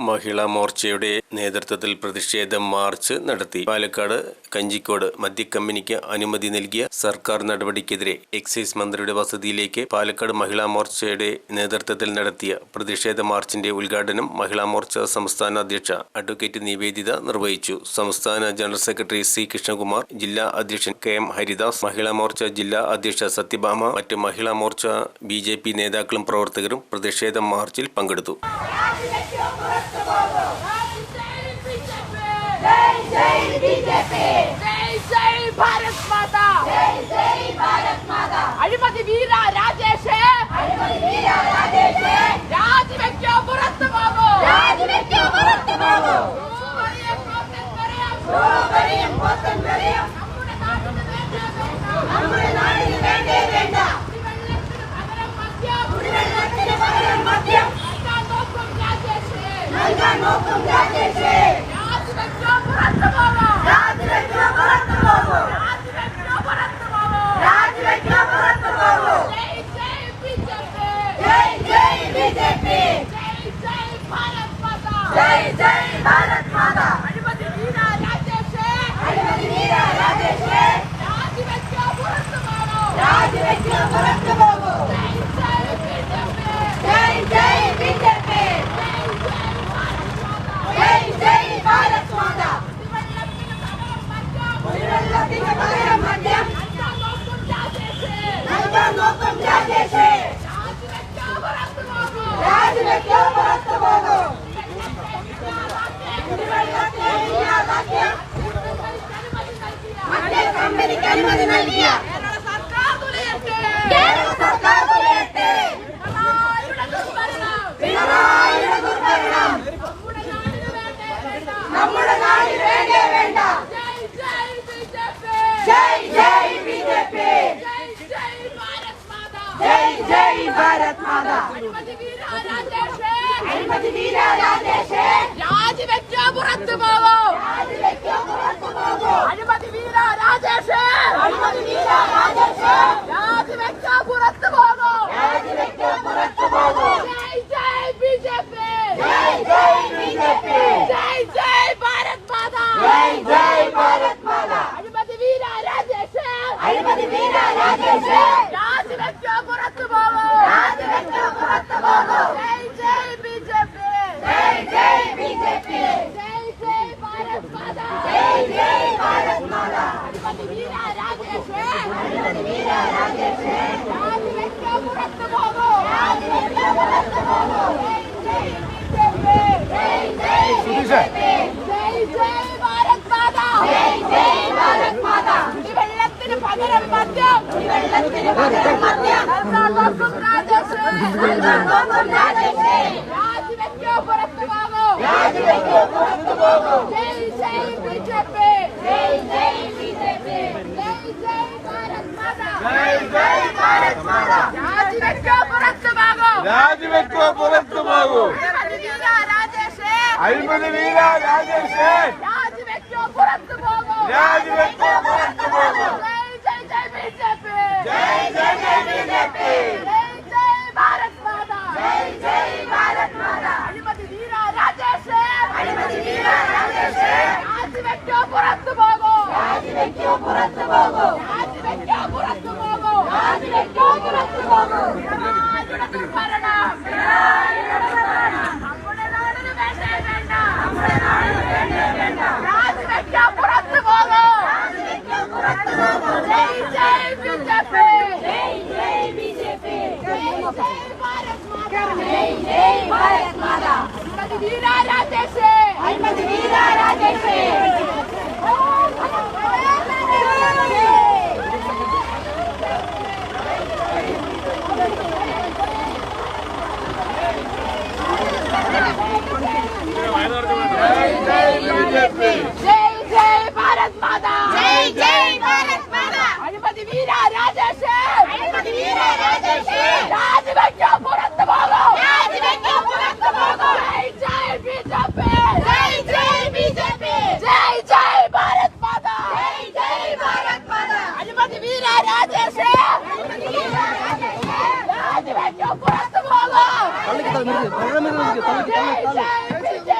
മഹിളാ മോർച്ചയുടെ നേതൃത്വത്തിൽ പ്രതിഷേധ മാർച്ച് നടത്തി. പാലക്കാട് കഞ്ചിക്കോട് മദ്യക്കമ്പനിക്ക് അനുമതി നൽകിയ സർക്കാർ നടപടിക്കെതിരെ എക്സൈസ് മന്ത്രിയുടെ വസതിയിലേക്ക് പാലക്കാട് മഹിളാ മോർച്ചയുടെ നേതൃത്വത്തിൽ നടത്തിയ പ്രതിഷേധ മാർച്ചിന്റെ ഉദ്ഘാടനം മഹിളാ മോർച്ച സംസ്ഥാന അധ്യക്ഷ അഡ്വക്കേറ്റ് നിവേദിത നിർവഹിച്ചു. സംസ്ഥാന ജനറൽ സെക്രട്ടറി സി കൃഷ്ണകുമാർ, ജില്ലാ അധ്യക്ഷൻ കെ എം ഹരിദാസ്, മഹിളാ മോർച്ച ജില്ലാ അധ്യക്ഷ സത്യഭാമ, മറ്റ് മഹിളാ മോർച്ച BJP നേതാക്കളും പ്രവർത്തകരും പ്രതിഷേധ മാർച്ചിൽ പങ്കെടുത്തു. അഴിമതി വീര രാജേഷ്, രാജിവെക്കോ പുറത്തു പോകൂ, രാജിവെക്കോ പുറത്തു പോകൂ. നമ്മുടെ നാടിന് വേണ്ടേ വേണ്ട, കുടിവെള്ളത്തിന് പകരം മദ്യം നൽകാൻ നോക്കും രാജേഷ്. രാജിവെക്കോ പുറത്തു പോകൂ, രാജിവെക്കോ പുറത്തു പോകൂ, രാജിവെക്കോ പുറത്തു പോകൂ, രാജിവെക്കോ പുറത്തു പോകൂ. ജയ് ജയ് BJP, ജയ് ജയ് ഭാരത് മാതാ, ജയ് ജയ് ഭാരത് മാതാ. അഴിമതി വീര രാജേഷ്, അഴിമതി വീര രാജേഷ്, രാജിവെക്കോ പുറത്തു പോകൂ, രാജിവെക്കോ പുറത്തു പോകൂ. ജയ് ജയ് BJP, ജയ് ജയ് ഭാരത് മാതാ. കുടിവെള്ളത്തിന് പകരം മദ്യം നൽകാൻ നോക്കും രാജേഷ്. രാജിവെക്കോ പുറത്തു പോകൂ, കുടിവെള്ളത്തെ ഇല്ലാതാക്കിയ മദ്യ കമ്പനിക്ക് അനുമതി നൽകിയ കേരള സർക്കാർ തുലയട്ടെ, പിണറായിയുടെ ദുർഭരണം നമ്മുടെ നാടിന് വേണ്ടേ വേണ്ട. ജയ് ജയ് BJP, ജയ് ജയ് ഭാരത് മാതാ, ജയ് ജയ് ഭാരത് മാതാ. അഴിമതി വീര രാജേഷ്, അഴിമതി വീര രാജേഷ്, രാജിവെക്കോ പുറത്തു പോകൂ, രാജിവെക്കോ പുറത്തു പോകൂ. അഴിമതി വീര രാജേഷ്, അഴിമതി വീര രാജേഷ്, രാജിവെക്കോ പുറത്തു പോകൂ, രാജിവെക്കോ പുറത്തു പോകൂ. ജയ് ജയ് BJP, ജയ് ജയ് BJP, ജയ് ജയ് ഭാരത് മാതാ, ജയ് ജയ് ഭാരത് മാതാ. അഴിമതി വീര രാജേഷ്, അഴിമതി വീര രാജേഷ്, രാജിവെക്കോ പുറത്തു പോകൂ, രാജിവെക്കോ പുറത്തു പോകൂ. ജയ് ജയ് BJP, ജയ് ജയ് BJP, ജയ് ജയ് ഭാരത് മാതാ, ജയ് ജയ് ഭാരത് മാതാ. അഴിമതി വീര രാജേഷ്, അഴിമതി വീര രാജേഷ്, രാജിവെക്കോ പുറത്തു പോകൂ, രാജിവെക്കോ പുറത്തു പോകൂ. ജയ് ജയ് BJP, ജയ് ജയ് ഭാരത് മാതാ, ജയ് ജയ് ഭാരത് മാതാ. കുടിവെള്ളത്തിന് പകരം മദ്യം, കുടിവെള്ളത്തിന് പകരം മദ്യം നൽകാൻ നോക്കും രാജേഷ്, നൽകാൻ നോക്കും രാജേഷ്. രാജിവെക്കോ പുറത്തു പോകൂ, രാജിവെക്കോ പുറത്തു പോകൂ. ജയ് ജയ് BJP, ജയ് ജയ് BJP, ജയ് ജയ് ഭാരത് മാതാ, ജയ് ജയ് ഭാരത് മാതാ. രാജിവെക്കോ പുറത്തു പോകൂ, രാജിവെക്കോ പുറത്തു പോകൂ. അഴിമതി വീര രാജേഷ്, രാജിവെക്കോ പുറത്തു പോകൂ, രാജിവെക്കോ പുറത്തു പോകൂ. ജയ് ജയ് BJP, ജയ് ജയ് BJP, ജയ് ജയ് ഭാരത് മാതാ, ജയ് ജയ് ഭാരത് മാതാ. അഴിമതി വീര രാജേഷ്, അഴിമതി വീര രാജേഷ്, രാജിവെക്കോ പുറത്തു പോകൂ, രാജിവെക്കോ പുറത്തു പോകൂ, രാജിവെക്കോ പുറത്തു പോകൂ, രാജിവെക്കോ പുറത്തു പോകൂ. പിണറായിയുടെ ദുർഭരണം, പിണറായിയുടെ ദുർഭരണം നമ്മുടെ നാടിന് വേണ്ടേ വേണ്ട, നമ്മുടെ നാടിന് വേണ്ടേ വേണ്ട. രാജിവെക്കോ പുറത്തു പോകൂ, രാജിവെക്കോ പുറത്തു പോകൂ. ജയ് ജയ് BJP, ജയ് ജയ് BJP, ജയ് ജയ് ഭാരത് മാതാ, ജയ് ജയ് ഭാരത് മാതാ. അഴിമതി വീര രാജേഷ്, അഴിമതി വീര രാജേഷ്. ജയ് ജയ് ഭാരത് മാതാ, ജയ് ജയ് ഭാരത് മാതാ. അഴിമതി വീര രാജേഷ്, അഴിമതി വീര രാജേഷ്, രാജിവെക്കോ പുറത്തു പോകൂ, രാജിവെക്കോ പുറത്തു പോകൂ. ജയ് ജയ് BJP, ജയ് ജയ് BJP, ജയ് ജയ് ഭാരത് മാതാ, ജയ് ജയ് ഭാരത് മാതാ. അഴിമതി വീര രാജേഷ്, അഴിമതി വീര രാജേഷ്, രാജിവെക്കോ പുറത്തു പോകൂ. ജയ് ജയ് BJP.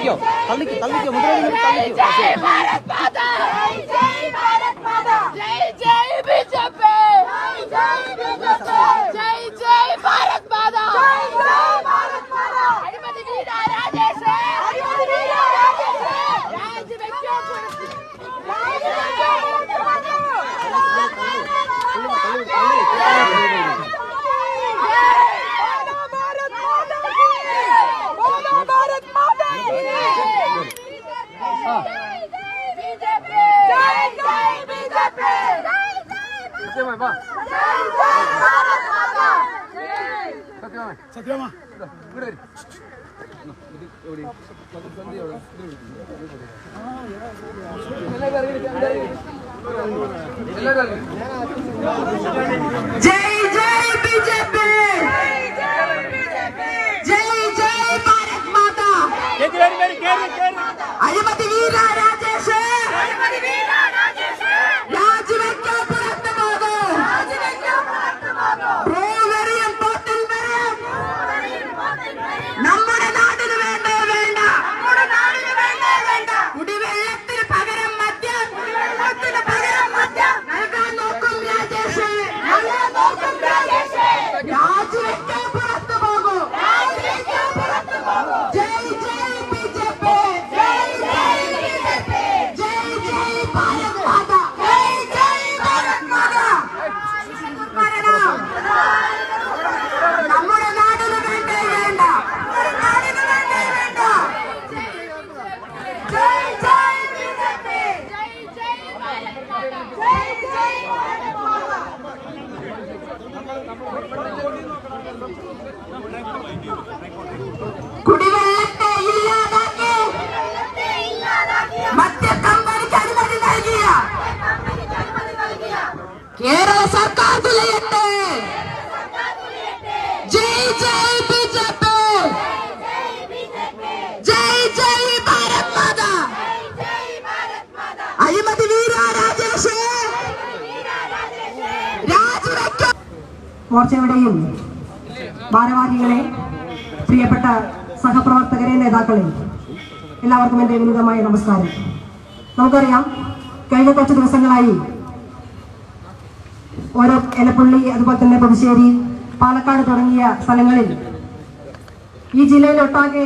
തള്ളിക്കോ മുദ്ര തള്ളിക്കോ. जय भारत माता, जय भारत माता, जय बीजेपी, जय भारत माता, जय भारत माता. अभिमति वीरा राजेश, अभिमति वीरा राजेश, राज्य में क्यों भारत माता बीजेपी, जय बीजेपी, സത്യമാ जय जय बीजेपी, जय भारत माता. अभिमति वीरा राजेश, രാജിവെക്കോ പുറത്തു പോകൂ. ഭൂവെറിയും പോത്തിൽ വരെയും നമ്മുടെ നാടിന് വേണ്ടേ വേണ്ട. കുടിവെള്ളത്തിന് പകരം മദ്യം നൽകാൻ നോക്കും രാജേഷ്. രാജിവെക്കോ പുറത്തു പോകൂ. ജയ് ജയ് ബിജെപി, ജയ് ഭാരത് മാതാ, ജയ് ഭാരത് മാതാ. നമ്മുടെ നാടിന് വേണ്ടേ വേണ്ട. ജയ് ജയ് ബിജെപി, ജയ് ഭാരത് മാതാ, ജയ് ഭാരത് മാതാ. കുടിവെള്ളത്തെ ഇല്ലാതാക്കി മദ്യക്കമ്പനിക്ക് അനുമതി നൽകിയ കേരള സർക്കാർ തുലയട്ടെ. ജയ് ജയ് ബിജെപി, ജയ് ഭാരത് മാതാ. അഴിമതി വീര രാജേഷ് രാജിവെക്കോ. മോർച്ചയുടെയും ഭാരവാഹികളെ, പ്രിയപ്പെട്ട സഹപ്രവർത്തകരെ, നേതാക്കളെ, എല്ലാവർക്കും എൻ്റെ വിനീതമായ നമസ്കാരം. നമുക്കറിയാം, കഴിഞ്ഞ കുറച്ച് ദിവസങ്ങളായി ഓരോ എലപ്പുള്ളി, അതുപോലെ തന്നെ പുതുശ്ശേരി, പാലക്കാട് തുടങ്ങിയ സ്ഥലങ്ങളിൽ ഈ ജില്ലയിലൊട്ടാകെ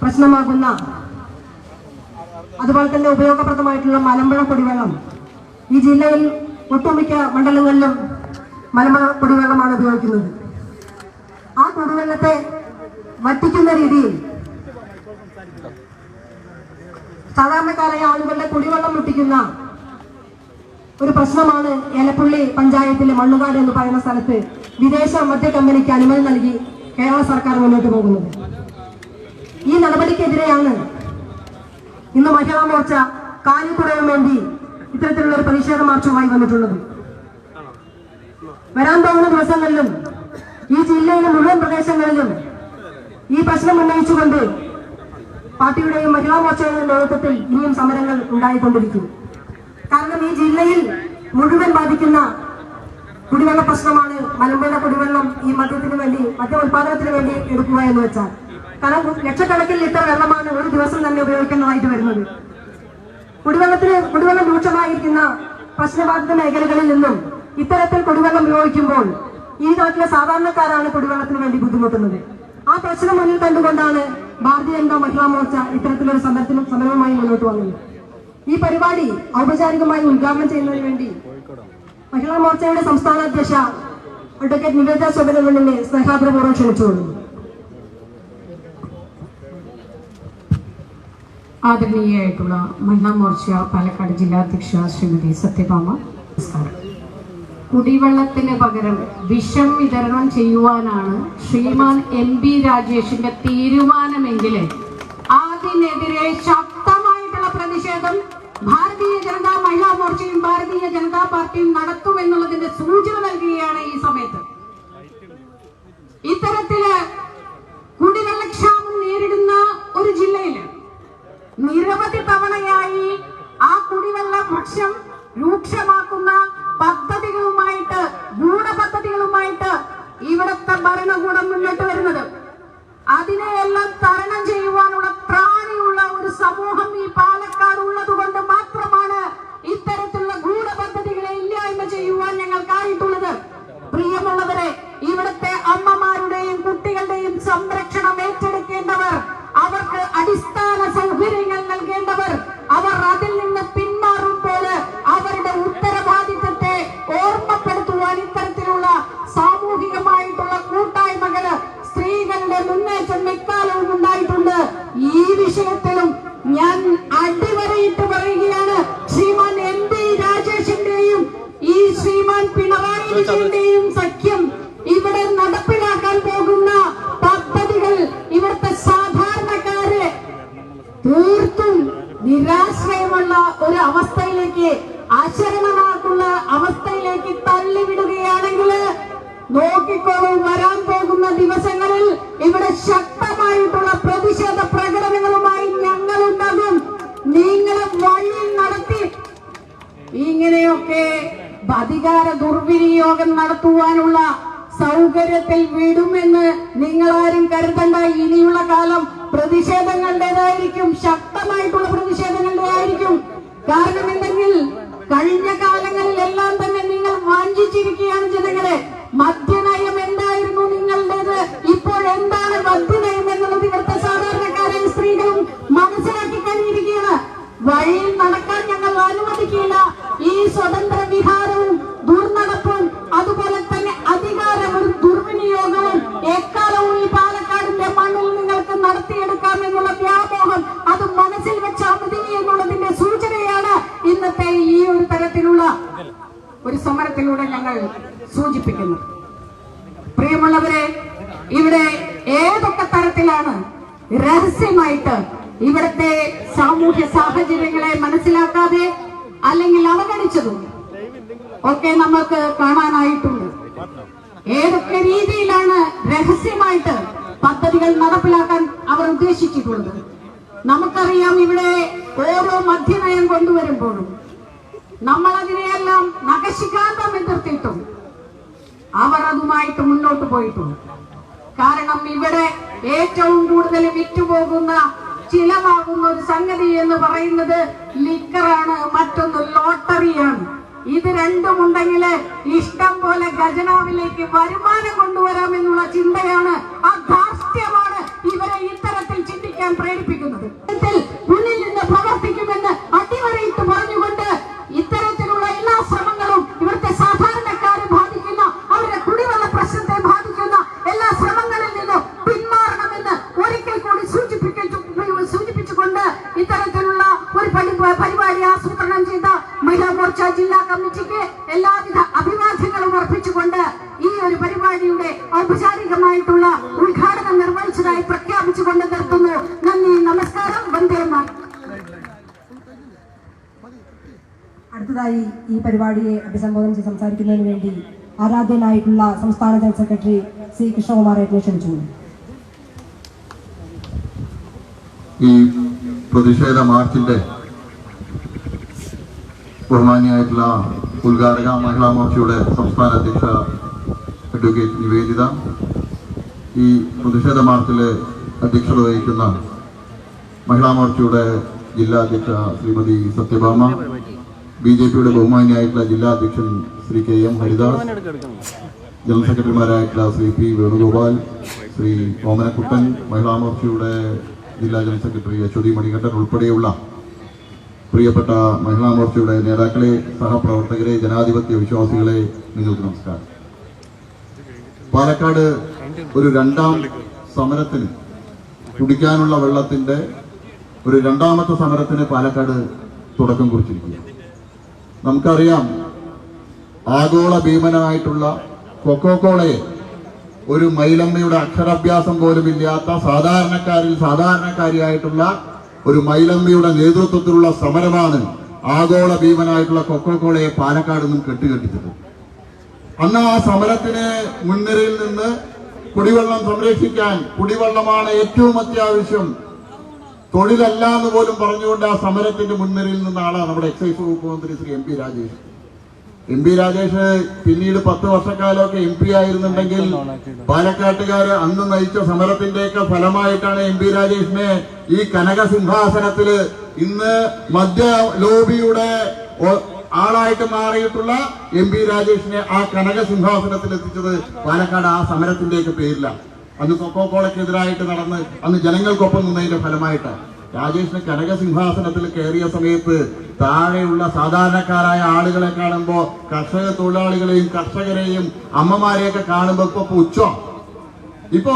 പ്രശ്നമാകുന്ന, അതുപോലെ തന്നെ ഉപയോഗപ്രദമായിട്ടുള്ള മലമ്പുഴ കുടിവെള്ളം, ഈ ജില്ലയിൽ ഒട്ടുമിക്ക മണ്ഡലങ്ങളിലും മലമ്പുഴ കുടിവെള്ളമാണ് ഉപയോഗിക്കുന്നത്. ആ കുടിവെള്ളത്തെ വറ്റിക്കുന്ന രീതിയിൽ സാധാരണക്കാരായ ആളുകളുടെ കുടിവെള്ളം മുട്ടിക്കുന്ന ഒരു പ്രശ്നമാണ് എലപ്പുള്ളി പഞ്ചായത്തിലെ മണ്ണുകാട് എന്ന് പറയുന്ന സ്ഥലത്ത് വിദേശ മദ്യ കമ്പനിക്ക് അനുമതി നൽകി കേരള സർക്കാർ മുന്നോട്ട് പോകുന്നത്. ഈ നടപടിക്കെതിരെയാണ് ഇന്ന് മഹിളാ മോർച്ച കാലിക്കുടയാൻ വേണ്ടി ഇത്തരത്തിലുള്ള ഒരു പ്രതിഷേധ മാർച്ചുമായി വന്നിട്ടുള്ളത്. വരാൻ പോകുന്ന ദിവസങ്ങളിലും ഈ ജില്ലയിലെ മുഴുവൻ പ്രദേശങ്ങളിലും ഈ പ്രശ്നം ഉന്നയിച്ചുകൊണ്ട് പാർട്ടിയുടെയും മഹിളാ മോർച്ചയുടെയും നേതൃത്വത്തിൽ ഇനിയും സമരങ്ങൾ ഉണ്ടായിക്കൊണ്ടിരിക്കും. കാരണം ഈ ജില്ലയിൽ മുഴുവൻ ബാധിക്കുന്ന കുടിവെള്ള പ്രശ്നമാണ് മലമ്പുഴ കുടിവെള്ളം. ഈ മദ്യത്തിന് വേണ്ടി, മദ്യ ഉത്പാദനത്തിന് വേണ്ടി എടുക്കുക എന്ന് വെച്ചാൽ, കാരണം ലക്ഷക്കണക്കിന് ലിറ്റർ വെള്ളമാണ് ഒരു ദിവസം തന്നെ ഉപയോഗിക്കുന്നതായിട്ട് വരുന്നത്. കുടിവെള്ളം രൂക്ഷമായിരിക്കുന്ന പ്രശ്നബാധിത മേഖലകളിൽ നിന്നും ഇത്തരത്തിൽ കുടിവെള്ളം ഉപയോഗിക്കുമ്പോൾ ഈ നാട്ടിലെ സാധാരണക്കാരാണ് കുടിവെള്ളത്തിന് വേണ്ടി ബുദ്ധിമുട്ടുന്നത്. ആ പ്രശ്നം മുന്നിൽ കണ്ടുകൊണ്ടാണ് ഭാരതീയ ജനതാ മഹിളാ മോർച്ച ഇത്തരത്തിലൊരു സമരവുമായി മുന്നോട്ട് വന്നത്. ഈ പരിപാടി ഔപചാരികമായി ഉദ്ഘാടനം ചെയ്യുന്നതിന് വേണ്ടി മഹിളാ മോർച്ചയുടെ സംസ്ഥാന അധ്യക്ഷ അഡ്വക്കേറ്റ് നിവേദിത സുബ്രഹ്മണ്യനെ സ്നേഹാദരപൂർവ്വം ക്ഷണിച്ചുകൊള്ളുന്നു. ആദരണീയായിട്ടുള്ള മഹിളാ മോർച്ച പാലക്കാട് ജില്ലാ അധ്യക്ഷ ശ്രീമതി സത്യഭാമ, നമസ്കാരം. കുടിവെള്ളത്തിന് പകരം വിഷം വിതരണം ചെയ്യുവാനാണ് ശ്രീമാൻ MP രാജേഷിന്റെ തീരുമാനമെങ്കിൽ അതിനെതിരെ ശക്തമായിട്ടുള്ള പ്രതിഷേധം ഭാരതീയ ജനതാ മഹിളാ മോർച്ചയും ഭാരതീയ ജനതാ പാർട്ടിയും നടത്തുമെന്നുള്ളതിന്റെ സൂചന നൽകുകയാണ് ഈ സമയത്ത്. ഇത്തരത്തില് കുടിവെള്ളക്ഷാമം നേരിടുന്ന ഒരു ജില്ലയില് നിരവധി തവണയായി ആ കുടിവെള്ള ഭക്ഷ്യം രൂക്ഷമാക്കുന്ന പദ്ധതികളുമായിട്ട്, ഗൂഢപദ്ധതികളുമായിട്ട് ഇവിടുത്തെ ഭരണകൂടം മുന്നോട്ട് വരുന്നത്. അതിനെയെല്ലാം തരണം ചെയ്യുവാനുള്ള ത്രാണിയുള്ള തീർത്തും നിരാശ്രയമുള്ള ഒരു അവസ്ഥയിലേക്ക്, അശരണമാക്കുള്ള അവസ്ഥയിലേക്ക് തള്ളിവിടുകയാണെങ്കിൽ നോക്കിക്കോളൂ, വരാൻ പോകുന്ന ദിവസങ്ങളിൽ ഇവിടെ ശക്തമായിട്ടുള്ള പ്രതിഷേധ പ്രകടനങ്ങളുമായി ഞങ്ങളുണ്ടാകും. നിങ്ങളെ വഴിയിൽ നടത്തി ഇങ്ങനെയൊക്കെ അധികാര ദുർവിനിയോഗം നടത്തുവാനുള്ള സൗകര്യത്തിൽ വിടുമെന്ന് നിങ്ങളാരും കരുതണ്ട. ഇനിയുള്ള കാലം പ്രതിഷേധങ്ങളുടേതായിരിക്കും, ശക്തമായിട്ടുള്ള പ്രതിഷേധങ്ങളുടേതായിരിക്കും. കാരണം എന്തെങ്കിൽ കഴിഞ്ഞ കാലങ്ങളിലെല്ലാം തന്നെ നിങ്ങൾ വാഞ്ചിച്ചിരിക്കുകയാണ് ജനങ്ങളെ. മദ്യനയം എന്തായിരുന്നു നിങ്ങളുടേത്, ഇപ്പോൾ എന്താണ് മദ്യനയം എന്നുള്ളത് ഇവിടുത്തെ സാധാരണക്കാരായ സ്ത്രീകളും മനസ്സിലാക്കി കഴിഞ്ഞിരിക്കുകയാണ്. വഴിയിൽ നടക്കാൻ ഞങ്ങൾ അനുവദിക്കില്ല. ഈ സ്വതന്ത്ര വിഹാരവും ദുർനടപ്പും അതുപോലെ തന്നെ അധികാരവും ദുർവിനിയോഗവും എക്കാലവും ഈ പാലക്കാടിന്റെ മണ്ണിൽ നിങ്ങൾക്ക് നടത്തിയെടുക്കാമെന്നുള്ള വ്യാമോഹം അത് മനസ്സിൽ വെച്ചാൽ മതി എന്നുള്ളതിന്റെ സൂചനയാണ് ഇന്നത്തെ ഈ ഒരു തരത്തിലുള്ള ഒരു സമരത്തിലൂടെ ഞങ്ങൾ സൂചിപ്പിക്കുന്നു. പ്രിയമുള്ളവരെ, ഇവിടെ ഏതൊക്കെ തരത്തിലാണ് രഹസ്യമായിട്ട് ഇവിടുത്തെ സാമൂഹ്യ സാഹചര്യങ്ങളെ മനസ്സിലാക്കാതെ അല്ലെങ്കിൽ അവഗണിച്ചതും ഒക്കെ നമുക്ക് കാണാനായിട്ടുണ്ട്. ഏതൊക്കെ രീതിയിലാണ് രഹസ്യമായിട്ട് പദ്ധതികൾ നടപ്പിലാക്കാൻ അവർ ഉദ്ദേശിച്ചിട്ടുള്ളത് നമുക്കറിയാം. ഇവിടെ ഓരോ മദ്യനയം കൊണ്ടുവരുമ്പോഴും നമ്മൾ അതിനെയെല്ലാം നഖശിഖാന്തം എതിർത്തിട്ടും അവർ അതുമായിട്ട് മുന്നോട്ട് പോയിട്ടുണ്ട്. കാരണം ഇവിടെ ഏറ്റവും കൂടുതൽ വിറ്റുപോകുന്ന ചിലവാകുന്ന ഒരു സംഗതി എന്ന് പറയുന്നത് ലിക്കറാണ്, മറ്റൊന്ന് ലോട്ടറിയാണ്. ഇത് രണ്ടും ഉണ്ടെങ്കിൽ ഇഷ്ടം പോലെ ഖജനാവിലേക്ക് വരുമാനം കൊണ്ടുവരാമെന്നുള്ള ചിന്തയാണ്, ആ ധാർഷ്ട്യമാണ് ഇവരെ ഇത്തരത്തിൽ ചിന്തിക്കാൻ പ്രേരിപ്പിക്കുന്നത്. മുന്നിൽ നിന്ന് പ്രവർത്തിക്കുമെന്ന് അടിവരയിട്ട് പറഞ്ഞുകൊണ്ട് ഇത്തരത്തിലുള്ള എല്ലാ ശ്രമങ്ങളും ഇവിടുത്തെ സാധാരണക്കാരെ ബാധിക്കുന്ന, അവരുടെ കുടിവെള്ള പ്രശ്നത്തെ ബാധിക്കുന്ന എല്ലാ ശ്രമങ്ങളിൽ നിന്നും പിന്മാറണമെന്ന് ഒരിക്കൽ കൂടി സൂചിപ്പിച്ചുകൊണ്ട് ഇത്തരത്തിലുള്ള ഒരു പരിപാടി ആസൂത്രണം ചെയ്ത മഹിളാ മോർച്ച ജില്ലാ കമ്മിറ്റിക്ക് എല്ലാവിധ അഭിവാദ്യങ്ങളും അർപ്പിച്ചുകൊണ്ട് ഈ ഒരു പരിപാടിയുടെ ഔപചാരികമായിട്ടുള്ള ഉദ്ഘാടനം നിർവഹിച്ചതായി പ്രഖ്യാപിച്ചുകൊണ്ട് നിർത്തുന്നു. നന്ദി, നമസ്കാരം, വന്ദേ മാതരം. അടുത്തതായി ഈ പരിപാടിയെ അഭിസംബോധന ചെയ്ത് സംസാരിക്കുന്നതിന് വേണ്ടി ആരാധ്യനായിട്ടുള്ള സംസ്ഥാന ജനറൽ സെക്രട്ടറി സി കൃഷ്ണകുമാറെ ക്ഷണിച്ചു. ഈ പ്രതിഷേധ മാർച്ചിന്റെ ബഹുമാനിയായിട്ടുള്ള ഉദ്ഘാടക മഹിളാ മോർച്ചയുടെ സംസ്ഥാന അധ്യക്ഷ അഡ്വക്കേറ്റ് നിവേദിത, ഈ പ്രതിഷേധ മാർച്ചിലെ അധ്യക്ഷത വഹിക്കുന്ന മഹിളാ മോർച്ചയുടെ ജില്ലാ അധ്യക്ഷ ശ്രീമതി സത്യഭാമ, BJPയുടെ ബഹുമാനിയായിട്ടുള്ള ജില്ലാ അധ്യക്ഷൻ ശ്രീ KM ഹരിദാസ്, ജനറൽ സെക്രട്ടറിമാരായിട്ടുള്ള ശ്രീ P വേണുഗോപാൽ, ശ്രീ ഓമനക്കുട്ടൻ, മഹിളാ മോർച്ചയുടെ ജില്ലാ ജനറൽ സെക്രട്ടറി അശ്വതി മണികണ്ഠൻ ഉൾപ്പെടെയുള്ള പ്രിയപ്പെട്ട മഹിളാ മോർച്ചയുടെ നേതാക്കളെ, സഹപ്രവർത്തകരെ, ജനാധിപത്യ വിശ്വാസികളെ, നിങ്ങൾക്ക് നമസ്കാരം. പാലക്കാട് ഒരു രണ്ടാം സമരത്തിന്, കുടിക്കാനുള്ള വെള്ളത്തിന്റെ ഒരു രണ്ടാമത്തെ സമരത്തിന് പാലക്കാട് തുടക്കം കുറിച്ചിരിക്കുകയാണ്. നമുക്കറിയാം, ആഗോള ഭീമനായിട്ടുള്ള കൊക്കോകോളയെ ഒരു മൈലമ്മയുടെ അക്ഷരാഭ്യാസം പോലും ഇല്ലാത്ത സാധാരണക്കാരിൽ സാധാരണക്കാരിയായിട്ടുള്ള ഒരു മൈലമ്മയുടെ നേതൃത്വത്തിലുള്ള സമരമാണ് ആഗോള ഭീമനായിട്ടുള്ള കൊക്കോകോളയെ പാലക്കാട് നിന്നും കെട്ടുകെട്ടിച്ചത്. അന്ന് ആ സമരത്തിന് മുൻനിരയിൽ നിന്ന് കുടിവെള്ളം സംരക്ഷിക്കാൻ, കുടിവെള്ളമാണ് ഏറ്റവും അത്യാവശ്യം, തൊഴിലല്ല എന്ന് പോലും പറഞ്ഞുകൊണ്ട് ആ സമരത്തിന്റെ മുൻനിരയിൽ നിന്നാണ് നമ്മുടെ എക്സൈസ് വകുപ്പ് മന്ത്രി ശ്രീ MP രാജേഷ്. MP രാജേഷ് പിന്നീട് 10 വർഷക്കാലമൊക്കെ MP ആയിരുന്നുണ്ടെങ്കിൽ പാലക്കാട്ടുകാര് അന്ന് നയിച്ച സമരത്തിന്റെയൊക്കെ ഫലമായിട്ടാണ് MP രാജേഷിനെ ഈ കനകസിംഹാസനത്തില് ഇന്ന് മദ്യ ലോബിയുടെ ആളായിട്ട് മാറിയിട്ടുള്ള MP രാജേഷിനെ ആ കനകസിംഹാസനത്തിൽ എത്തിച്ചത് പാലക്കാട് ആ സമരത്തിന്റെയൊക്കെ പേരിലാണ്. അന്ന് കൊക്കോകോളയ്ക്കെതിരായിട്ട് നടന്ന് അന്ന് ജനങ്ങൾക്കൊപ്പം നിന്നതിന്റെ ഫലമായിട്ടാണ്. രാജേഷിന് കനകസിംഹാസനത്തിൽ കയറിയ സമയത്ത് താഴെയുള്ള സാധാരണക്കാരായ ആളുകളെ കാണുമ്പോ, കർഷക തൊഴിലാളികളെയും കർഷകരെയും അമ്മമാരെയൊക്കെ കാണുമ്പോ ഇപ്പൊ പുച്ഛം. ഇപ്പോ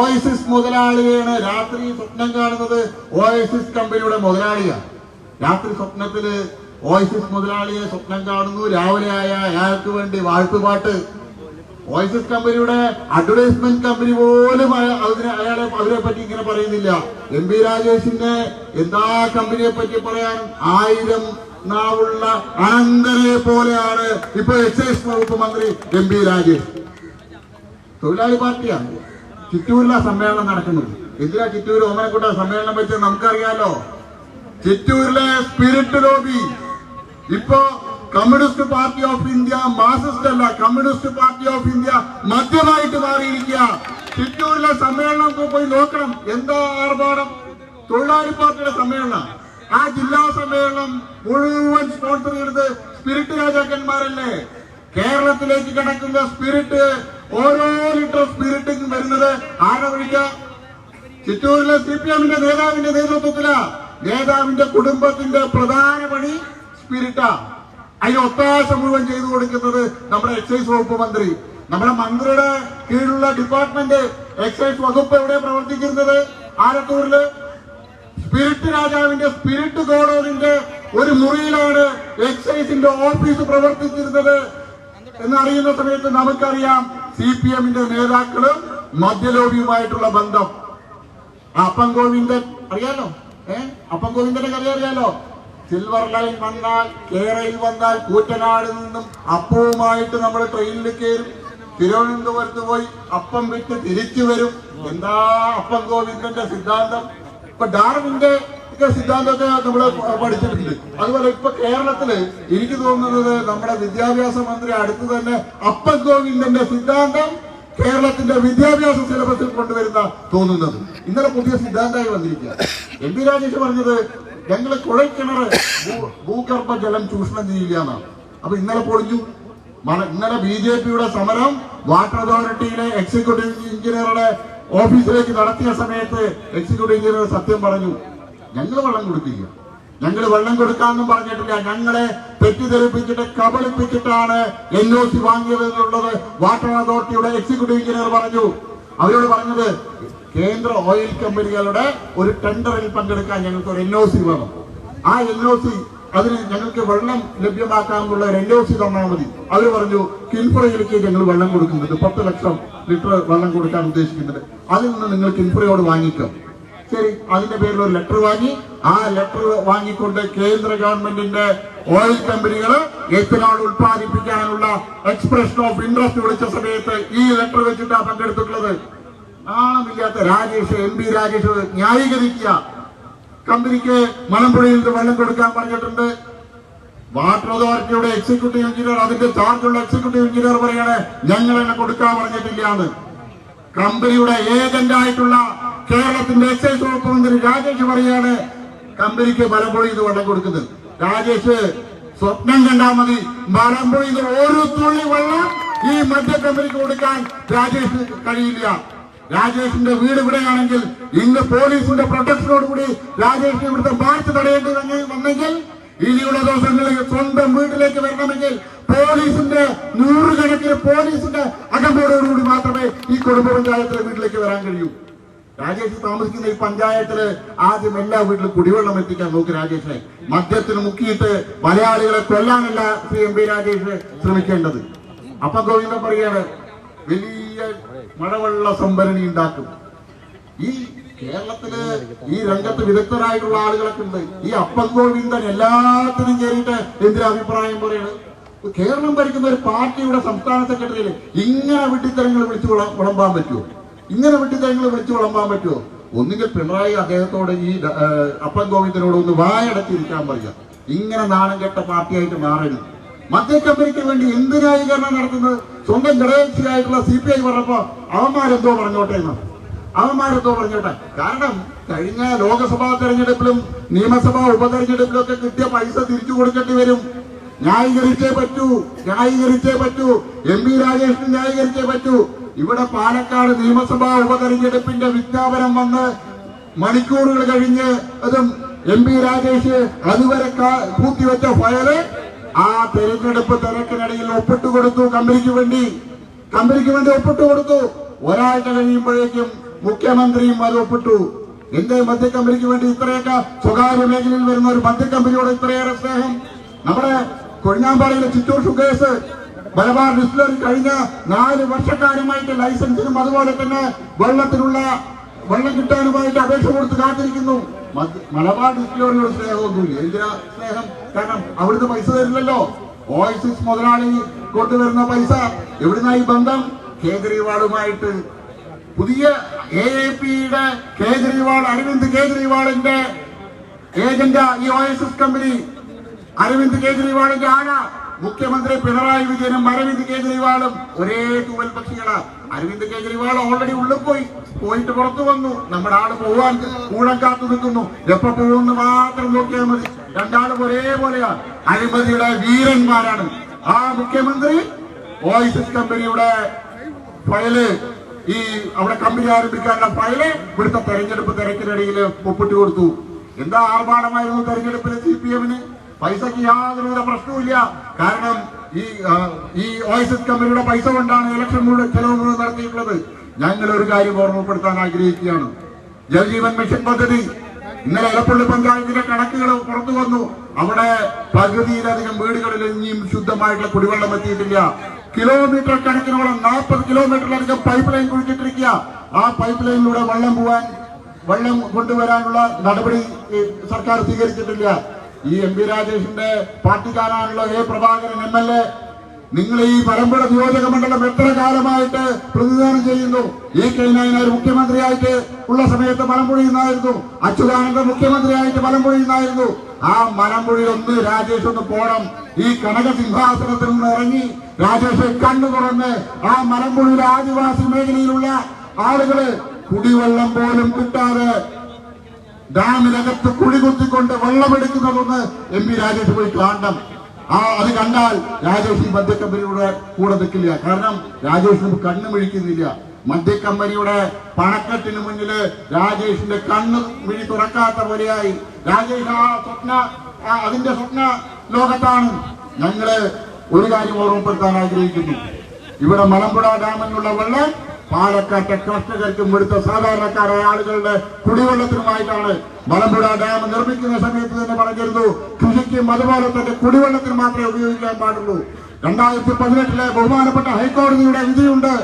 ഓയസിസ് മുതലാളിയാണ് രാത്രി സ്വപ്നം കാണുന്നത്. ഓയസിസ് കമ്പനിയുടെ മുതലാളിയാണ്. രാത്രി സ്വപ്നത്തില് ഓയസിസ് മുതലാളിയെ സ്വപ്നം കാണുന്നു. രാവിലെ ആയ അയാൾക്ക് വേണ്ടി വാഴ്ത്തുപാട്ട്. ഓയസിസ് കമ്പനിയുടെ അഡ്വർടൈസ്മെന്റ് കമ്പനി പോലും അവരെ പറ്റി ഇങ്ങനെ പറയുന്നില്ല. MP രാജേഷിന്റെ എന്താ കമ്പനിയെ പറ്റി പറയാൻ 1000 നാവുള്ള അനന്തനെ പോലെയാണ് ഇപ്പൊ എക്സൈസ് വകുപ്പ് മന്ത്രി MP രാജേഷ്. തൊഴിലാളി പാർട്ടിയാണ്. ചിറ്റൂരിലെ സമ്മേളനം നടക്കുന്നത്. എന്തിനാ ചിറ്റൂർ ഓമനക്കുട്ട സമ്മേളനം വെച്ച് നമുക്കറിയാലോ. ചിറ്റൂരിലെ സ്പിരിറ്റ് ലോബി ഇപ്പോ communist party of India Marxist അല്ല, കമ്മ്യൂണിസ്റ്റ് പാർട്ടി ഓഫ് ഇന്ത്യ മദ്യമായിട്ട് മാറിയിരിക്കുക. ചിറ്റൂരിലെ സമ്മേളനം പോയി നോക്കണം. എന്താ ആർഭാടം. തൊഴിലാളി പാർട്ടിയുടെ സമ്മേളനം. ആ ജില്ലാ സമ്മേളനം മുഴുവൻ സ്പോൺസർ ചെയ്തത് സ്പിരിറ്റ് രാജാക്കന്മാരല്ലേ. കേരളത്തിലേക്ക് കിടക്കുന്ന സ്പിരിറ്റ്, ഓരോ ലിറ്റർ സ്പിരിറ്റും വരുന്നത് ആരെ വഴിക്ക? ചിറ്റൂരിലെ CPM-ന്റെ നേതാവിന്റെ നേതൃത്വത്തിലാ. നേതാവിന്റെ കുടുംബത്തിന്റെ പ്രധാന പണി സ്പിരിറ്റാ. അതിന് ഒത്താശ മുഴുവൻ ചെയ്തു കൊടുക്കുന്നത് നമ്മുടെ എക്സൈസ് വകുപ്പ് മന്ത്രി. നമ്മുടെ മന്ത്രിയുടെ കീഴിലുള്ള ഡിപ്പാർട്ട്മെന്റ് എക്സൈസ് വകുപ്പ് എവിടെ പ്രവർത്തിക്കുന്നത്? ആലത്തൂരില് സ്പിരിറ്റ് രാജാവിന്റെ സ്പിരിറ്റ് ഗോഡൌണിന്റെ ഒരു മുറിയിലാണ് എക്സൈസിന്റെ ഓഫീസ് പ്രവർത്തിച്ചിരുന്നത് എന്നറിയുന്ന സമയത്ത് നമുക്കറിയാം CPM-ന്റെ നേതാക്കളും മദ്യലോബിയുമായിട്ടുള്ള ബന്ധം. അപ്പം ഗോവിന്ദൻ അറിയാലോ. അപ്പം ഗോവിന്ദന്റെ കഥ അറിയാലോ. സിൽവർ ലൈൻ വന്നാൽ, കേരളയിൽ വന്നാൽ കൂറ്റനാട് നിന്നും അപ്പവുമായിട്ട് നമ്മൾ ട്രെയിനിൽ കയറും. തിരുവനന്തപുരത്ത് പോയി അപ്പം വിറ്റ് തിരിച്ചു വരും. എന്താ അപ്പം ഗോവിന്ദന്റെ സിദ്ധാന്തം. ഇപ്പൊ ഡാർവിന്റെ സിദ്ധാന്തത്തെ നമ്മൾ പഠിച്ചിട്ടുണ്ട്. അതുപോലെ ഇപ്പൊ കേരളത്തില് എനിക്ക് തോന്നുന്നത് നമ്മുടെ വിദ്യാഭ്യാസ മന്ത്രി അടുത്ത് തന്നെ അപ്പം ഗോവിന്ദന്റെ സിദ്ധാന്തം കേരളത്തിന്റെ വിദ്യാഭ്യാസ സിലബസിൽ കൊണ്ടുവരുന്ന തോന്നുന്നത്. ഇന്നലെ പുതിയ സിദ്ധാന്തമായി വന്നിരിക്കുക. MP രാജേഷ് പറഞ്ഞത് ഞങ്ങള് കുഴൽക്കിണർ ഭൂഗർഭ ജലം ചൂഷണം ചെയ്യില്ല എന്നാണ്. അപ്പൊ ഇന്നലെ പൊളിഞ്ഞു. ഇന്നലെ BJP-യുടെ സമരം വാട്ടർ അതോറിറ്റിയിലെ എക്സിക്യൂട്ടീവ് എഞ്ചിനീയറുടെ ഓഫീസിലേക്ക് നടത്തിയ സമയത്ത് എക്സിക്യൂട്ടീവ് എഞ്ചിനീയർ സത്യം പറഞ്ഞു, ഞങ്ങൾ വെള്ളം കൊടുക്കില്ല, ഞങ്ങൾ വെള്ളം കൊടുക്കാമെന്നും പറഞ്ഞിട്ടില്ല, ഞങ്ങളെ തെറ്റിദ്ധരിപ്പിച്ചിട്ട് കബളിപ്പിച്ചിട്ടാണ് NOC വാങ്ങിയത് എന്നുള്ളത് വാട്ടർ അതോറിറ്റിയുടെ എക്സിക്യൂട്ടീവ് എഞ്ചിനീയർ പറഞ്ഞു. അവരോട് പറഞ്ഞത് കേന്ദ്ര ഓയിൽ കമ്പനികളുടെ ഒരു ടെൻഡറിൽ പങ്കെടുക്കാൻ ഞങ്ങൾക്ക് ഒരു NOC വേണം. ആ NOC അതിന് ഞങ്ങൾക്ക് വെള്ളം ലഭ്യമാക്കാനുള്ള ഒരു NOC തന്നാൽ മതി. അവർ പറഞ്ഞു കിൻഫ്രയിലേക്ക് ഞങ്ങൾ വെള്ളം കൊടുക്കുന്നുണ്ട്, 10 ലക്ഷം ലിറ്റർ വെള്ളം കൊടുക്കാൻ ഉദ്ദേശിക്കുന്നുണ്ട്, അതിൽ നിന്ന് നിങ്ങൾ കിൻഫ്രയോട് വാങ്ങിക്കാം. ശരി, അതിന്റെ പേരിൽ ഒരു ലെറ്റർ വാങ്ങി. ആ ലെറ്റർ വാങ്ങിക്കൊണ്ട് കേന്ദ്ര ഗവൺമെന്റിന്റെ ഓയിൽ കമ്പനികള് എഥനോൾ ഉത്പാദിപ്പിക്കാനുള്ള എക്സ്പ്രഷൻ ഓഫ് ഇൻട്രസ്റ്റ് വിളിച്ച സമയത്ത് ഈ ലെറ്റർ വെച്ചിട്ടാണ് പങ്കെടുത്തിട്ടുള്ളത്. നാണമില്ലാത്ത രാജേഷ്, MP രാജേഷ് ന്യായീകരിക്കുക. കമ്പനിക്ക് മലമ്പുഴയിൽ നിന്ന് വെള്ളം കൊടുക്കാൻ പറഞ്ഞിട്ടുണ്ട്. വാട്ടർ അതോറിറ്റിയുടെ എക്സിക്യൂട്ടീവ് എഞ്ചിനീയർ, അതിന്റെ ചാർജുള്ള എക്സിക്യൂട്ടീവ് എഞ്ചിനീയർ പറയാണ് ഞങ്ങൾ എന്നെ കൊടുക്കാൻ പറഞ്ഞിട്ടില്ലാന്ന്. കമ്പനിയുടെ ഏജന്റായിട്ടുള്ള കേരളത്തിന്റെ എക്സൈസ് വകുപ്പ് മന്ത്രി രാജേഷ് പറയാണ് കമ്പനിക്ക് മലമ്പുഴയിൽ നിന്ന് വെള്ളം കൊടുക്കുന്നത്. രാജേഷ് സ്വപ്നം കണ്ടാൽ മതി, മലമ്പുഴയിൽ നിന്ന് ഒരു തുള്ളി വെള്ളം ഈ മദ്യ കമ്പനിക്ക് കൊടുക്കാൻ രാജേഷ് കഴിയില്ല. രാജേഷിന്റെ വീട് ഇവിടെയാണെങ്കിൽ ഇന്ന് പോലീസിന്റെ പ്രൊട്ടക്ഷനോട് കൂടി രാജേഷിന് ഇവിടുത്തെ മാർച്ച് തടയേണ്ടി വന്നെങ്കിൽ ഇനിയുള്ള ദിവസങ്ങളിൽ സ്വന്തം വീട്ടിലേക്ക് വരണമെങ്കിൽ പോലീസിന്റെ 100 കണക്കിന് പോലീസിന്റെ അകമ്പോടോടുകൂടി മാത്രമേ ഈ കുടുംബ പഞ്ചായത്തിലെ വീട്ടിലേക്ക് വരാൻ കഴിയൂ. രാജേഷ് താമസിക്കുന്ന ഈ പഞ്ചായത്തില് ആദ്യം എല്ലാ വീട്ടിലും കുടിവെള്ളം എത്തിക്കാൻ നോക്കി രാജേഷിനെ. മദ്യത്തിന് മുക്കിയിട്ട് മലയാളികളെ കൊല്ലാനല്ല MP രാജേഷ് ശ്രമിക്കേണ്ടത്. അപ്പം ഗോവിന്ദൻ പറയാണ് വലിയ മഴവെള്ള സംഭരണി ഉണ്ടാക്കും. ഈ കേരളത്തില് ഈ രംഗത്ത് വിദഗ്ധരായിട്ടുള്ള ആളുകളൊക്കെ ഉണ്ട്. ഈ അപ്പം ഗോവിന്ദൻ എല്ലാത്തിനും കയറിയിട്ട് എന്തിനാ അഭിപ്രായം പറയുന്നത്? കേരളം ഭരിക്കുന്ന ഒരു പാർട്ടിയുടെ സംസ്ഥാന സെക്രട്ടറിയിൽ ഇങ്ങനെ വിട്ടിത്തരങ്ങൾ വിളിച്ചു വിളമ്പാൻ പറ്റുമോ? ഇങ്ങനെ വിട്ടിത്തരങ്ങൾ വിളിച്ചു വിളമ്പാൻ പറ്റുമോ? ഒന്നുകിൽ പിണറായി അദ്ദേഹത്തോട് ഈ അപ്പം ഗോവിന്ദനോട് ഒന്ന് വായടച്ചിരിക്കാൻ പറയാം. ഇങ്ങനെ നാണം കെട്ട പാർട്ടിയായിട്ട് മാറരുത്. മദ്യ കമ്പനിക്ക് വേണ്ടി എന്ത് ന്യായീകരണം നടത്തുന്നത്? സ്വന്തം ഘടകകക്ഷിയായിട്ടുള്ള CPI പറഞ്ഞപ്പോ അവന്മാരെന്തോ പറഞ്ഞോട്ടെ. കാരണം കഴിഞ്ഞ ലോക്സഭാ തെരഞ്ഞെടുപ്പിലും നിയമസഭാ ഉപതെരഞ്ഞെടുപ്പിലും ഒക്കെ കിട്ടിയ പൈസ തിരിച്ചു കൊടുക്കേണ്ടി വരും. ന്യായീകരിച്ചേ പറ്റൂ. MP രാജേഷിന് ന്യായീകരിച്ചേ പറ്റൂ. ഇവിടെ പാലക്കാട് നിയമസഭാ ഉപതെരഞ്ഞെടുപ്പിന്റെ വിജ്ഞാപനം വന്ന് മണിക്കൂറുകൾ കഴിഞ്ഞ് അതും MP രാജേഷ് അതുവരെ പൂത്തിവെച്ച ഫയല് ആ തെരഞ്ഞെടുപ്പ് തിരക്കിനിടയിൽ ഒപ്പിട്ട് കൊടുത്തു. കമ്പനിക്ക് വേണ്ടി ഒപ്പിട്ട് കൊടുത്തു. ഒരാഴ്ച കഴിയുമ്പോഴേക്കും മുഖ്യമന്ത്രിയും അത് ഒപ്പിട്ടു. എന്തേ മദ്യ കമ്പനിക്ക് വേണ്ടി ഇത്രയൊക്കെ സ്വകാര്യ മേഖലയിൽ വരുന്ന ഒരു മദ്യ കമ്പനിയോട് ഇത്രയേറെ സ്നേഹം? നമ്മുടെ കൊഴിഞ്ഞാമ്പാറയിലെ ചിറ്റൂർ ഷുഗേഴ്സ് മലബാർ ഡിസ്റ്റിലറി കഴിഞ്ഞ 4 വർഷക്കാലമായിട്ട് ലൈസൻസിനും അതുപോലെ തന്നെ വെള്ളം കിട്ടാനുമായിട്ട് അപേക്ഷ കൊടുത്ത് കാത്തിരിക്കുന്നു. മലബാർ ഡിസ്റ്റിലറിയോട് സ്നേഹമൊന്നുമില്ല. എന്തിനാ സ്നേഹം? കാരണം അവിടുന്ന് പൈസ തരില്ലല്ലോ. ഓയസിസ് മുതലാളി കൊണ്ടുവരുന്ന പൈസ എവിടുന്നായി ബന്ധം? കേജ്രിവാളുമായിട്ട്. പുതിയ AAPയുടെ അരവിന്ദ് കേജ്രിവാളിന്റെ ഏജന്റാ ഈ ഓയസിസ് കമ്പനി. അരവിന്ദ് കേജ്രിവാളിന്റെ ആളാ. മുഖ്യമന്ത്രി പിണറായി വിജയനും അരവിന്ദ് കേജ്രിവാളും ഒരേ തൂവൽ പക്ഷികളാ. അരവിന്ദ് കേജ്രിവാൾ ഓൾറെഡി ഉള്ളിൽ പോയിട്ട് പുറത്തു വന്നു. നമ്മുടെ ആള് പോവാൻ കൂടെ കാത്തു നിൽക്കുന്നു. എപ്പോ പോകുമെന്ന് മാത്രം നോക്കിയാൽ മതി. രണ്ടാളും ഒരേപോലെയാ. അഴിമതിയുടെ വീരന്മാരാണ്. ആ മുഖ്യമന്ത്രി ഓയസിസ് കമ്പനിയുടെ ഫയല്, ഈ അവിടെ കമ്പനി ആരംഭിക്കാനുള്ള ഫയല് ഇവിടുത്തെ തെരഞ്ഞെടുപ്പ് തിരക്കിനിടയിൽ ഒപ്പിട്ട് കൊടുത്തു. എന്താ ആർഭാടമായിരുന്നു തെരഞ്ഞെടുപ്പിൽ CPM-ന്? പൈസക്ക് യാതൊരുവിധ പ്രശ്നവുമില്ല. കാരണം ഈ ഓയസിസ് കമ്പനിയുടെ പൈസ കൊണ്ടാണ് ഇലക്ഷൻ ചെലവ് മുഴുവൻ നടത്തിയിട്ടുള്ളത്. ഞങ്ങൾ ഒരു കാര്യം ഓർമ്മപ്പെടുത്താൻ ആഗ്രഹിക്കുകയാണ്. ജൽജീവൻ മിഷൻ പദ്ധതി ഇന്നലെ എലപ്പള്ളി പഞ്ചായത്തിന്റെ കണക്കുകൾ പുറത്തു വന്നു. അവിടെ പകുതിയിലധികം വീടുകളിൽ ഇനിയും ശുദ്ധമായിട്ടുള്ള കുടിവെള്ളം എത്തിയിട്ടില്ല. കിലോമീറ്റർ കണക്കിനോളം 40 കിലോമീറ്ററിലധികം പൈപ്പ് ലൈൻ കുഴിച്ചിട്ടിരിക്കുക. ആ പൈപ്പ് ലൈനിലൂടെ വെള്ളം കൊണ്ടുവരാനുള്ള നടപടി സർക്കാർ സ്വീകരിച്ചിട്ടില്ല. ഈ MP രാജേഷിന്റെ പാർട്ടിക്കാരാണല്ലോ പ്രഭാകരൻ MLA. നിങ്ങൾ ഈ മലമ്പുഴ നിയോജക മണ്ഡലം എത്ര കാലമായിട്ട് പ്രതിനിധാനം ചെയ്യുന്നു? K നായനാർ മുഖ്യമന്ത്രിയായിട്ട് ഉള്ള സമയത്ത് മലമ്പുഴയിൽ നിന്നായിരുന്നു. അച്യുതാനന്ദൻ മുഖ്യമന്ത്രിയായിട്ട് മലമ്പുഴയിൽ നിന്നായിരുന്നു. ആ മലമ്പുഴയിൽ രാജേഷ് ഒന്ന് പോണം. ഈ കനക സിംഹാസനത്തിൽ നിന്ന് ഇറങ്ങി രാജേഷ് കണ്ണു തുറന്ന് ആ മലമ്പുഴയിലെ ആദിവാസി മേഖലയിലുള്ള ആളുകള് കുടിവെള്ളം പോലും കിട്ടാതെ ഡാമിനകത്ത് കുഴി കുത്തിക്കൊണ്ട് വെള്ളമെടുക്കുന്നതൊന്ന് MP രാജേഷ് പോയി കാണണം. അത് കണ്ടാൽ രാജേഷ് ഈ മദ്യക്കമ്പനിയുടെ കൂടെ നിൽക്കില്ല. കാരണം രാജേഷിന് കണ്ണു മിഴിക്കുന്നില്ല. മദ്യക്കമ്പനിയുടെ പണക്കെട്ടിന് മുന്നില് രാജേഷിന്റെ കണ്ണ് മിഴി തുറക്കാത്ത പോലെയായി. രാജേഷ് അതിന്റെ സ്വപ്ന ലോകത്താണ്. ഞങ്ങള് ഒരു കാര്യം ഓർമ്മപ്പെടുത്താൻ ആഗ്രഹിക്കുന്നു. ഇവിടെ മലമ്പുഴ ഡാമിനുള്ള വെള്ളം പാലക്കാട്ടെ കർഷകർക്കും ഇവിടുത്തെ സാധാരണക്കാരായ ആളുകളുടെ കുടിവെള്ളത്തിനുമായിട്ടാണ്. മലമ്പുഴ ഡാം നിർമ്മിക്കുന്ന സമയത്ത് തന്നെ പറഞ്ഞിരുന്നു കൃഷിക്കും അതുപോലെ തന്നെ കുടിവെള്ളത്തിന് മാത്രമേ ഉപയോഗിക്കാൻ പാടുള്ളൂ. 2018 ബഹുമാനപ്പെട്ട ഹൈക്കോടതിയുടെ വിധിയുണ്ട്.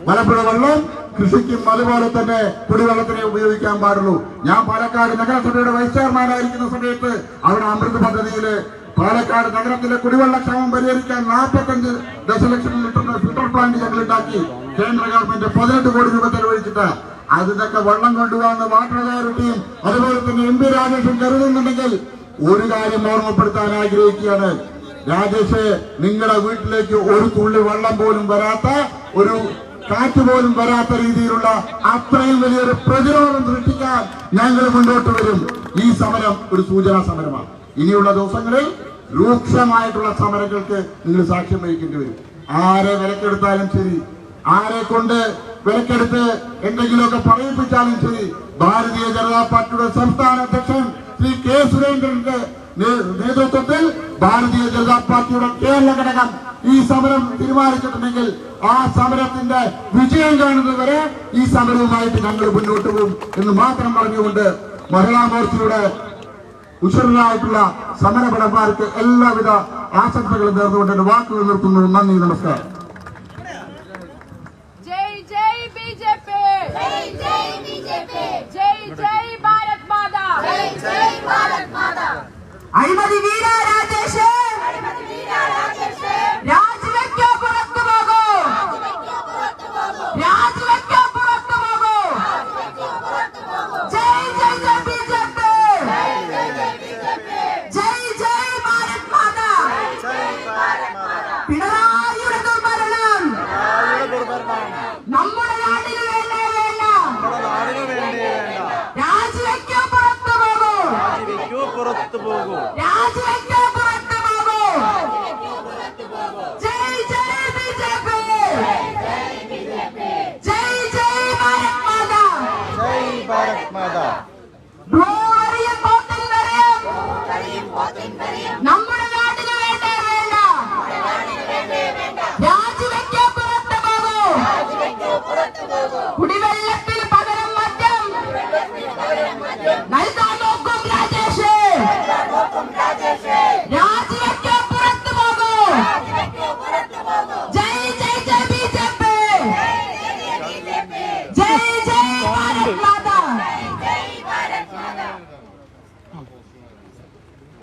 മലമ്പുഴ വെള്ളം കൃഷിക്കും അതുപോലെ തന്നെ കുടിവെള്ളത്തിനെ ഉപയോഗിക്കാൻ പാടുള്ളൂ. ഞാൻ പാലക്കാട് നഗരസഭയുടെ വൈസ് ചെയർമാനായിരിക്കുന്ന സമയത്ത് അവിടെ അമൃത് പദ്ധതിയില് പാലക്കാട് നഗരത്തിലെ കുടിവെള്ളക്ഷാമം പരിഹരിക്കാൻ 45 ദശലക്ഷം ലിറ്ററിന്റെ ഫിൽട്ടർ പ്ലാന്റ് ഞങ്ങൾ ഉണ്ടാക്കി. കേന്ദ്ര ഗവൺമെന്റ് 18 കോടി രൂപ ചെലവഴിച്ചിട്ട് അതിനൊക്കെ വെള്ളം കൊണ്ടുപോകുന്ന വാട്ടർ അതോറിറ്റിയും അതുപോലെ തന്നെ MP രാജേഷും കരുതുന്നുണ്ടെങ്കിൽ ഒരു കാര്യം ഓർമ്മപ്പെടുത്താൻ ആഗ്രഹിക്കുകയാണ്. രാജേഷ്, നിങ്ങളുടെ വീട്ടിലേക്ക് ഒരു തുള്ളി വെള്ളം പോലും വരാത്ത, ഒരു കാറ്റ് പോലും വരാത്ത രീതിയിലുള്ള അത്രയും വലിയൊരു പ്രതിരോധം സൃഷ്ടിക്കാൻ ഞങ്ങൾ മുന്നോട്ട് വരും. ഈ സമരം ഒരു സൂചനാ സമരമാണ്. ഇനിയുള്ള ദിവസങ്ങളിൽ രൂക്ഷമായിട്ടുള്ള സമരങ്ങൾക്ക് നിങ്ങൾ സാക്ഷ്യം വഹിക്കേണ്ടി വരും. ആരെ വിലക്കെടുത്താലും ശരി, ആരെ കൊണ്ട് വിലക്കെടുത്ത് എന്തെങ്കിലുമൊക്കെ പറയിപ്പിച്ചാലും ശരി, ഭാരതീയ ജനതാ പാർട്ടിയുടെ സംസ്ഥാന അധ്യക്ഷൻ ശ്രീ K സുരേന്ദ്രന്റെ നേതൃത്വത്തിൽ ഭാരതീയ ജനതാ പാർട്ടിയുടെ കേരള ഘടകം ഈ സമരം തീരുമാനിച്ചിട്ടുണ്ടെങ്കിൽ ആ സമരത്തിന്റെ വിജയം കാണുന്നതുവരെ ഈ സമരവുമായിട്ട് ഞങ്ങൾ മുന്നോട്ട് പോകും എന്ന് മാത്രം പറഞ്ഞുകൊണ്ട് മഹിളാ മോർച്ചയുടെ ഉഷാറായിട്ടുള്ള സമരഭടന്മാർക്ക് എല്ലാവിധ ആശംസകളും നേർന്നുകൊണ്ട് എന്റെ വാക്കുകൾ നിർത്തുന്നു. നന്ദി, നമസ്കാരം. जय जय बीजेपी, जय जय बीजेपी, जय जय भारत माता, जय जय भारत माता. അഴിമതി വീര രാജേഷ്, രാജിവെക്കോ പുറത്തു പോകൂ, രാജിവെക്കോ പുറത്തു പോകൂ. ജയ് ജയ് ജയ് ബിജെപി, ജയ് ജയ് ഭാരത് മാതാ. പിണറായിയുടെ ദുർഭരണം നമ്മുടെ നാടിന് വേണ്ടേ വേണ്ട. രാജിവെക്കോ പുറത്തു പോകൂ, രാജിവെക്കോ പുറത്തു പോകൂ. ജയ് ജയ് ബിജെപി, ജയ് ജയ് ഭാരത് മാതാ.